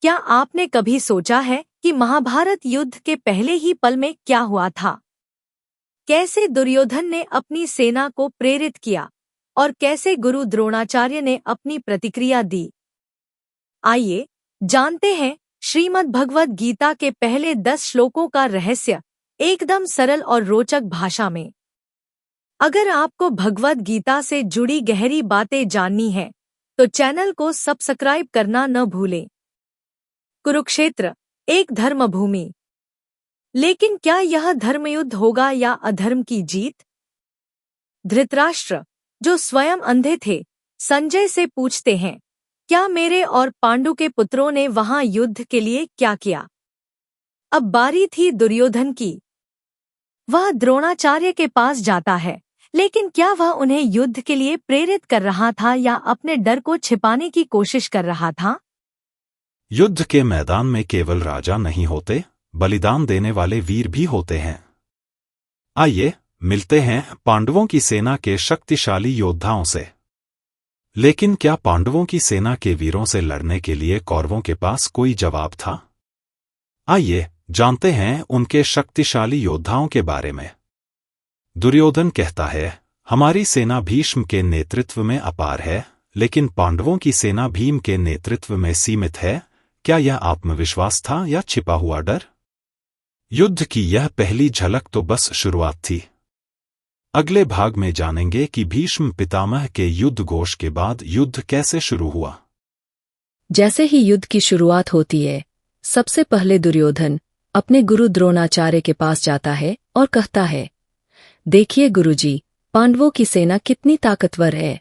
क्या आपने कभी सोचा है कि महाभारत युद्ध के पहले ही पल में क्या हुआ था? कैसे दुर्योधन ने अपनी सेना को प्रेरित किया और कैसे गुरु द्रोणाचार्य ने अपनी प्रतिक्रिया दी? आइए जानते हैं श्रीमद् भगवद गीता के पहले 10 श्लोकों का रहस्य, एकदम सरल और रोचक भाषा में। अगर आपको भगवद गीता से जुड़ी गहरी बातें जाननी है, तो चैनल को सब्सक्राइब करना न भूलें। कुरुक्षेत्र, एक धर्मभूमि। लेकिन क्या यह धर्मयुद्ध होगा या अधर्म की जीत? धृतराष्ट्र, जो स्वयं अंधे थे, संजय से पूछते हैं, क्या मेरे और पांडु के पुत्रों ने वहां युद्ध के लिए क्या किया? अब बारी थी दुर्योधन की। वह द्रोणाचार्य के पास जाता है, लेकिन क्या वह उन्हें युद्ध के लिए प्रेरित कर रहा था या अपने डर को छिपाने की कोशिश कर रहा था? युद्ध के मैदान में केवल राजा नहीं होते, बलिदान देने वाले वीर भी होते हैं। आइए मिलते हैं पांडवों की सेना के शक्तिशाली योद्धाओं से। लेकिन क्या पांडवों की सेना के वीरों से लड़ने के लिए कौरवों के पास कोई जवाब था? आइए जानते हैं उनके शक्तिशाली योद्धाओं के बारे में। दुर्योधन कहता है, हमारी सेना भीष्म के नेतृत्व में अपार है, लेकिन पांडवों की सेना भीम के नेतृत्व में सीमित है। क्या यह आत्मविश्वास था या छिपा हुआ डर? युद्ध की यह पहली झलक तो बस शुरुआत थी। अगले भाग में जानेंगे कि भीष्म पितामह के युद्ध घोष के बाद युद्ध कैसे शुरू हुआ। जैसे ही युद्ध की शुरुआत होती है, सबसे पहले दुर्योधन अपने गुरु द्रोणाचार्य के पास जाता है और कहता है, देखिए गुरुजी, पांडवों की सेना कितनी ताकतवर है।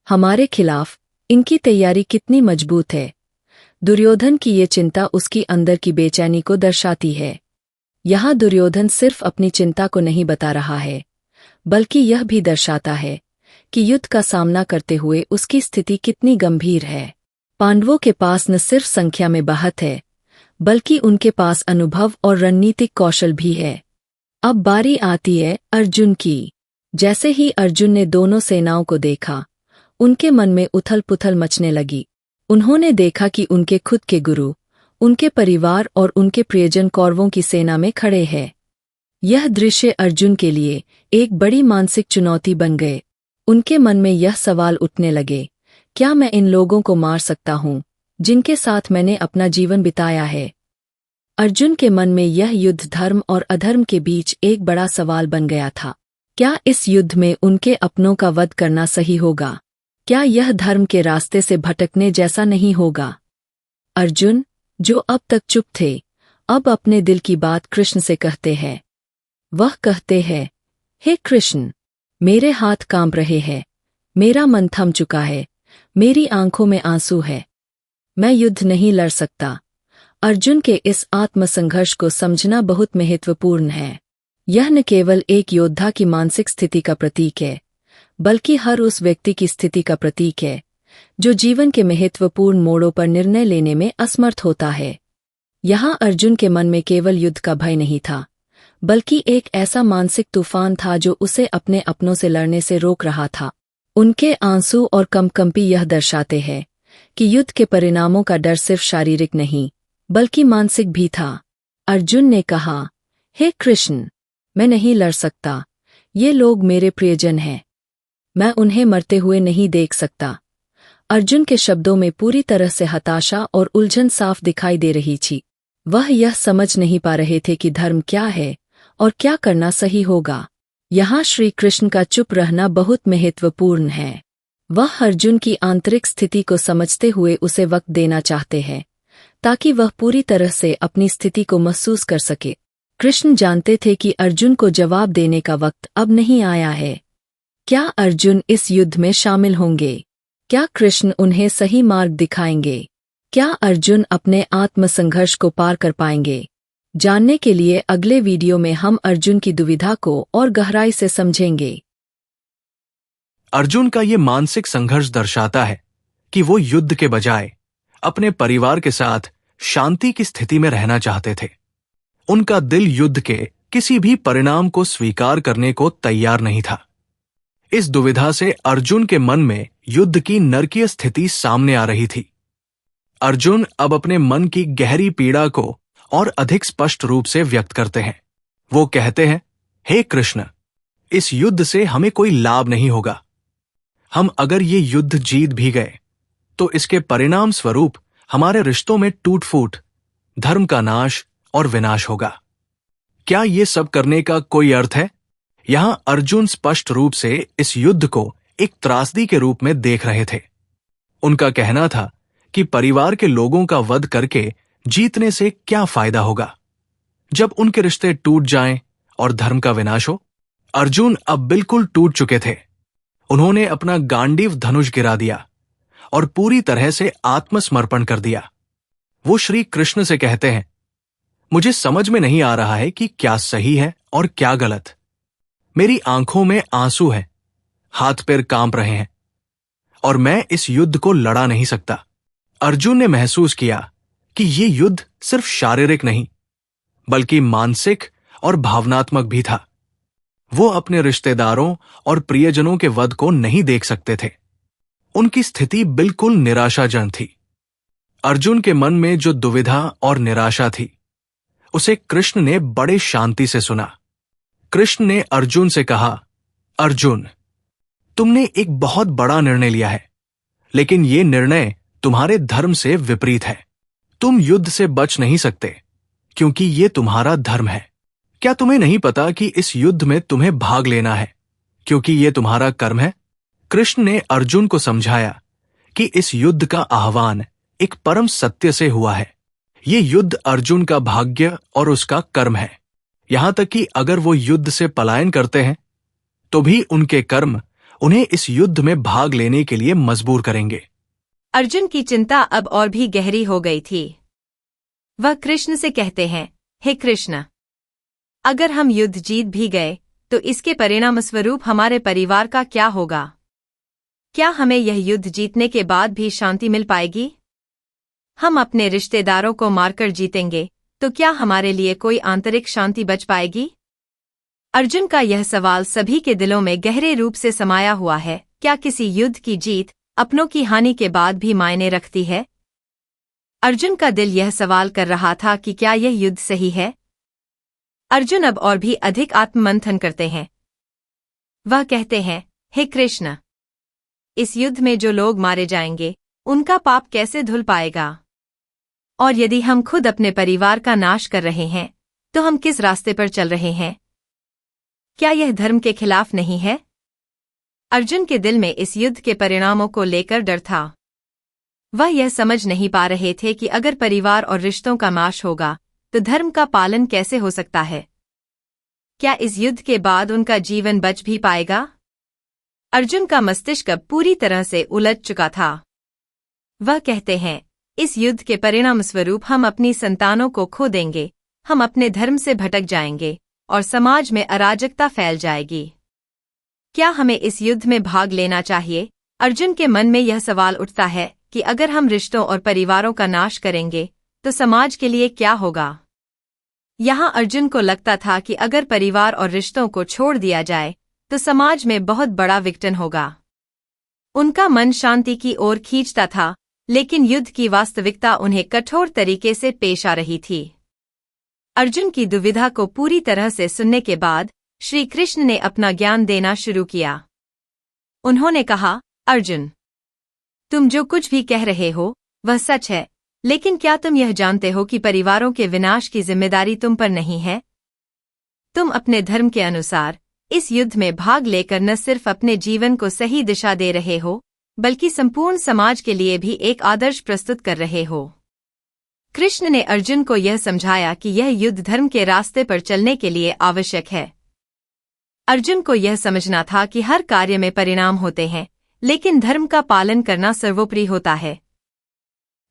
हमारे खिलाफ इनकी तैयारी कितनी मजबूत है। दुर्योधन की ये चिंता उसकी अंदर की बेचैनी को दर्शाती है। यहाँ दुर्योधन सिर्फ अपनी चिंता को नहीं बता रहा है, बल्कि यह भी दर्शाता है कि युद्ध का सामना करते हुए उसकी स्थिति कितनी गंभीर है। पांडवों के पास न सिर्फ संख्या में बढ़त है, बल्कि उनके पास अनुभव और रणनीतिक कौशल भी है। अब बारी आती है अर्जुन की। जैसे ही अर्जुन ने दोनों सेनाओं को देखा, उनके मन में उथल पुथल मचने लगी। उन्होंने देखा कि उनके खुद के गुरु, उनके परिवार और उनके प्रियजन कौरवों की सेना में खड़े हैं। यह दृश्य अर्जुन के लिए एक बड़ी मानसिक चुनौती बन गए। उनके मन में यह सवाल उठने लगे, क्या मैं इन लोगों को मार सकता हूँ, जिनके साथ मैंने अपना जीवन बिताया है? अर्जुन के मन में यह युद्ध धर्म और अधर्म के बीच एक बड़ा सवाल बन गया था। क्या इस युद्ध में उनके अपनों का वध करना सही होगा? क्या यह धर्म के रास्ते से भटकने जैसा नहीं होगा? अर्जुन, जो अब तक चुप थे, अब अपने दिल की बात कृष्ण से कहते हैं। वह कहते हैं, हे कृष्ण, मेरे हाथ कांप रहे हैं, मेरा मन थम चुका है, मेरी आंखों में आंसू है, मैं युद्ध नहीं लड़ सकता। अर्जुन के इस आत्मसंघर्ष को समझना बहुत महत्वपूर्ण है। यह न केवल एक योद्धा की मानसिक स्थिति का प्रतीक है, बल्कि हर उस व्यक्ति की स्थिति का प्रतीक है जो जीवन के महत्वपूर्ण मोड़ों पर निर्णय लेने में असमर्थ होता है। यहाँ अर्जुन के मन में केवल युद्ध का भय नहीं था, बल्कि एक ऐसा मानसिक तूफान था जो उसे अपने अपनों से लड़ने से रोक रहा था। उनके आंसू और कंपकंपी यह दर्शाते हैं कि युद्ध के परिणामों का डर सिर्फ शारीरिक नहीं, बल्कि मानसिक भी था। अर्जुन ने कहा, हे कृष्ण, मैं नहीं लड़ सकता। ये लोग मेरे प्रियजन हैं, मैं उन्हें मरते हुए नहीं देख सकता। अर्जुन के शब्दों में पूरी तरह से हताशा और उलझन साफ दिखाई दे रही थी। वह यह समझ नहीं पा रहे थे कि धर्म क्या है और क्या करना सही होगा। यहाँ श्री कृष्ण का चुप रहना बहुत महत्वपूर्ण है। वह अर्जुन की आंतरिक स्थिति को समझते हुए उसे वक्त देना चाहते हैं, ताकि वह पूरी तरह से अपनी स्थिति को महसूस कर सके। कृष्ण जानते थे कि अर्जुन को जवाब देने का वक्त अब नहीं आया है। क्या अर्जुन इस युद्ध में शामिल होंगे? क्या कृष्ण उन्हें सही मार्ग दिखाएंगे? क्या अर्जुन अपने आत्मसंघर्ष को पार कर पाएंगे? जानने के लिए अगले वीडियो में हम अर्जुन की दुविधा को और गहराई से समझेंगे। अर्जुन का ये मानसिक संघर्ष दर्शाता है कि वो युद्ध के बजाय अपने परिवार के साथ शांति की स्थिति में रहना चाहते थे। उनका दिल युद्ध के किसी भी परिणाम को स्वीकार करने को तैयार नहीं था। इस दुविधा से अर्जुन के मन में युद्ध की नरकीय स्थिति सामने आ रही थी। अर्जुन अब अपने मन की गहरी पीड़ा को और अधिक स्पष्ट रूप से व्यक्त करते हैं। वो कहते हैं, हे कृष्ण, इस युद्ध से हमें कोई लाभ नहीं होगा। हम अगर ये युद्ध जीत भी गए तो इसके परिणाम स्वरूप हमारे रिश्तों में टूट फूट, धर्म का नाश और विनाश होगा। क्या ये सब करने का कोई अर्थ है? यहां अर्जुन स्पष्ट रूप से इस युद्ध को एक त्रासदी के रूप में देख रहे थे। उनका कहना था कि परिवार के लोगों का वध करके जीतने से क्या फायदा होगा जब उनके रिश्ते टूट जाएं और धर्म का विनाश हो। अर्जुन अब बिल्कुल टूट चुके थे। उन्होंने अपना गांडीव धनुष गिरा दिया और पूरी तरह से आत्मसमर्पण कर दिया। वो श्री कृष्ण से कहते हैं, मुझे समझ में नहीं आ रहा है कि क्या सही है और क्या गलत। मेरी आंखों में आंसू हैं, हाथ पैर कांप रहे हैं और मैं इस युद्ध को लड़ा नहीं सकता। अर्जुन ने महसूस किया कि ये युद्ध सिर्फ शारीरिक नहीं बल्कि मानसिक और भावनात्मक भी था। वो अपने रिश्तेदारों और प्रियजनों के वध को नहीं देख सकते थे। उनकी स्थिति बिल्कुल निराशाजनक थी। अर्जुन के मन में जो दुविधा और निराशा थी उसे कृष्ण ने बड़े शांति से सुना। कृष्ण ने अर्जुन से कहा, अर्जुन, तुमने एक बहुत बड़ा निर्णय लिया है, लेकिन यह निर्णय तुम्हारे धर्म से विपरीत है। तुम युद्ध से बच नहीं सकते क्योंकि यह तुम्हारा धर्म है। क्या तुम्हें नहीं पता कि इस युद्ध में तुम्हें भाग लेना है क्योंकि यह तुम्हारा कर्म है? कृष्ण ने अर्जुन को समझाया कि इस युद्ध का आह्वान एक परम सत्य से हुआ है। ये युद्ध अर्जुन का भाग्य और उसका कर्म है। यहां तक कि अगर वो युद्ध से पलायन करते हैं तो भी उनके कर्म उन्हें इस युद्ध में भाग लेने के लिए मजबूर करेंगे। अर्जुन की चिंता अब और भी गहरी हो गई थी। वह कृष्ण से कहते हैं, हे कृष्ण, अगर हम युद्ध जीत भी गए तो इसके परिणाम स्वरूप हमारे परिवार का क्या होगा? क्या हमें यह युद्ध जीतने के बाद भी शांति मिल पाएगी? हम अपने रिश्तेदारों को मारकर जीतेंगे तो क्या हमारे लिए कोई आंतरिक शांति बच पाएगी? अर्जुन का यह सवाल सभी के दिलों में गहरे रूप से समाया हुआ है। क्या किसी युद्ध की जीत अपनों की हानि के बाद भी मायने रखती है? अर्जुन का दिल यह सवाल कर रहा था कि क्या यह युद्ध सही है? अर्जुन अब और भी अधिक आत्ममंथन करते हैं। वह कहते हैं, हे कृष्ण, इस युद्ध में जो लोग मारे जाएंगे उनका पाप कैसे धुल पाएगा? और यदि हम खुद अपने परिवार का नाश कर रहे हैं तो हम किस रास्ते पर चल रहे हैं? क्या यह धर्म के खिलाफ नहीं है? अर्जुन के दिल में इस युद्ध के परिणामों को लेकर डर था। वह यह समझ नहीं पा रहे थे कि अगर परिवार और रिश्तों का नाश होगा तो धर्म का पालन कैसे हो सकता है? क्या इस युद्ध के बाद उनका जीवन बच भी पाएगा? अर्जुन का मस्तिष्क अब पूरी तरह से उलझ चुका था। वह कहते हैं, इस युद्ध के परिणाम स्वरूप हम अपनी संतानों को खो देंगे, हम अपने धर्म से भटक जाएंगे और समाज में अराजकता फैल जाएगी। क्या हमें इस युद्ध में भाग लेना चाहिए? अर्जुन के मन में यह सवाल उठता है कि अगर हम रिश्तों और परिवारों का नाश करेंगे तो समाज के लिए क्या होगा? यहाँ अर्जुन को लगता था कि अगर परिवार और रिश्तों को छोड़ दिया जाए तो समाज में बहुत बड़ा विघटन होगा। उनका मन शांति की ओर खींचता था, लेकिन युद्ध की वास्तविकता उन्हें कठोर तरीके से पेश आ रही थी। अर्जुन की दुविधा को पूरी तरह से सुनने के बाद श्री कृष्ण ने अपना ज्ञान देना शुरू किया। उन्होंने कहा, अर्जुन, तुम जो कुछ भी कह रहे हो वह सच है, लेकिन क्या तुम यह जानते हो कि परिवारों के विनाश की जिम्मेदारी तुम पर नहीं है? तुम अपने धर्म के अनुसार इस युद्ध में भाग लेकर न सिर्फ अपने जीवन को सही दिशा दे रहे हो बल्कि संपूर्ण समाज के लिए भी एक आदर्श प्रस्तुत कर रहे हो। कृष्ण ने अर्जुन को यह समझाया कि यह युद्ध धर्म के रास्ते पर चलने के लिए आवश्यक है। अर्जुन को यह समझना था कि हर कार्य में परिणाम होते हैं, लेकिन धर्म का पालन करना सर्वोपरि होता है।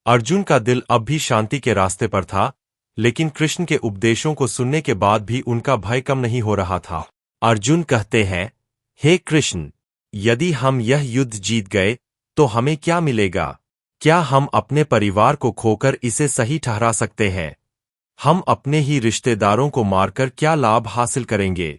अर्जुन का दिल अब भी शांति के रास्ते पर था, लेकिन कृष्ण के उपदेशों को सुनने के बाद भी उनका भय कम नहीं हो रहा था। अर्जुन कहते हैं, हे कृष्ण, यदि हम यह युद्ध जीत गए तो हमें क्या मिलेगा? क्या हम अपने परिवार को खोकर इसे सही ठहरा सकते हैं? हम अपने ही रिश्तेदारों को मारकर क्या लाभ हासिल करेंगे?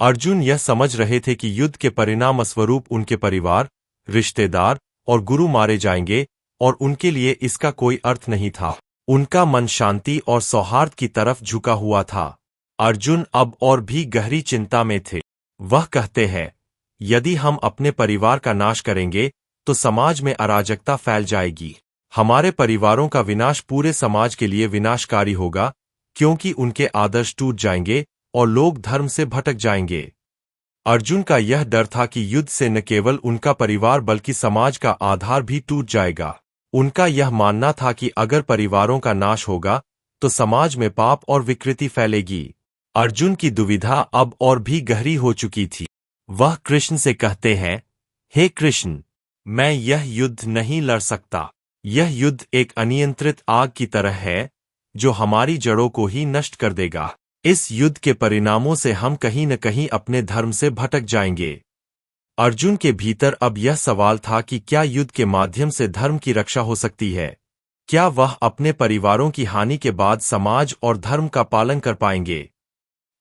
अर्जुन यह समझ रहे थे कि युद्ध के परिणाम स्वरूप उनके परिवार, रिश्तेदार और गुरु मारे जाएंगे और उनके लिए इसका कोई अर्थ नहीं था। उनका मन शांति और सौहार्द की तरफ झुका हुआ था। अर्जुन अब और भी गहरी चिंता में थे। वह कहते हैं, यदि हम अपने परिवार का नाश करेंगे तो समाज में अराजकता फैल जाएगी। हमारे परिवारों का विनाश पूरे समाज के लिए विनाशकारी होगा, क्योंकि उनके आदर्श टूट जाएंगे और लोग धर्म से भटक जाएंगे। अर्जुन का यह डर था कि युद्ध से न केवल उनका परिवार बल्कि समाज का आधार भी टूट जाएगा। उनका यह मानना था कि अगर परिवारों का नाश होगा तो समाज में पाप और विकृति फैलेगी। अर्जुन की दुविधा अब और भी गहरी हो चुकी थी। वह कृष्ण से कहते हैं, हे कृष्ण, मैं यह युद्ध नहीं लड़ सकता। यह युद्ध एक अनियंत्रित आग की तरह है जो हमारी जड़ों को ही नष्ट कर देगा। इस युद्ध के परिणामों से हम कहीं न कहीं अपने धर्म से भटक जाएंगे। अर्जुन के भीतर अब यह सवाल था कि क्या युद्ध के माध्यम से धर्म की रक्षा हो सकती है? क्या वह अपने परिवारों की हानि के बाद समाज और धर्म का पालन कर पाएंगे?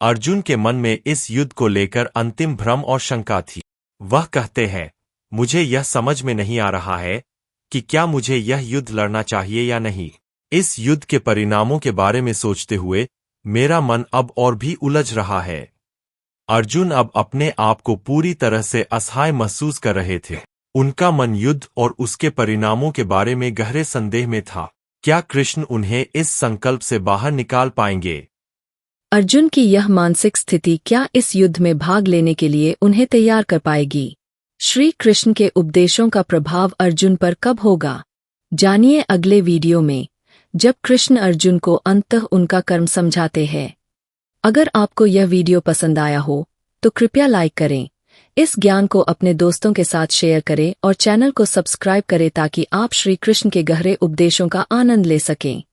अर्जुन के मन में इस युद्ध को लेकर अंतिम भ्रम और शंका थी। वह कहते हैं, मुझे यह समझ में नहीं आ रहा है कि क्या मुझे यह युद्ध लड़ना चाहिए या नहीं। इस युद्ध के परिणामों के बारे में सोचते हुए मेरा मन अब और भी उलझ रहा है। अर्जुन अब अपने आप को पूरी तरह से असहाय महसूस कर रहे थे। उनका मन युद्ध और उसके परिणामों के बारे में गहरे संदेह में था। क्या कृष्ण उन्हें इस संकल्प से बाहर निकाल पाएंगे? अर्जुन की यह मानसिक स्थिति क्या इस युद्ध में भाग लेने के लिए उन्हें तैयार कर पाएगी? श्री कृष्ण के उपदेशों का प्रभाव अर्जुन पर कब होगा? जानिए अगले वीडियो में, जब कृष्ण अर्जुन को अंततः उनका कर्म समझाते हैं। अगर आपको यह वीडियो पसंद आया हो तो कृपया लाइक करें, इस ज्ञान को अपने दोस्तों के साथ शेयर करें और चैनल को सब्सक्राइब करें ताकि आप श्री कृष्ण के गहरे उपदेशों का आनंद ले सकें।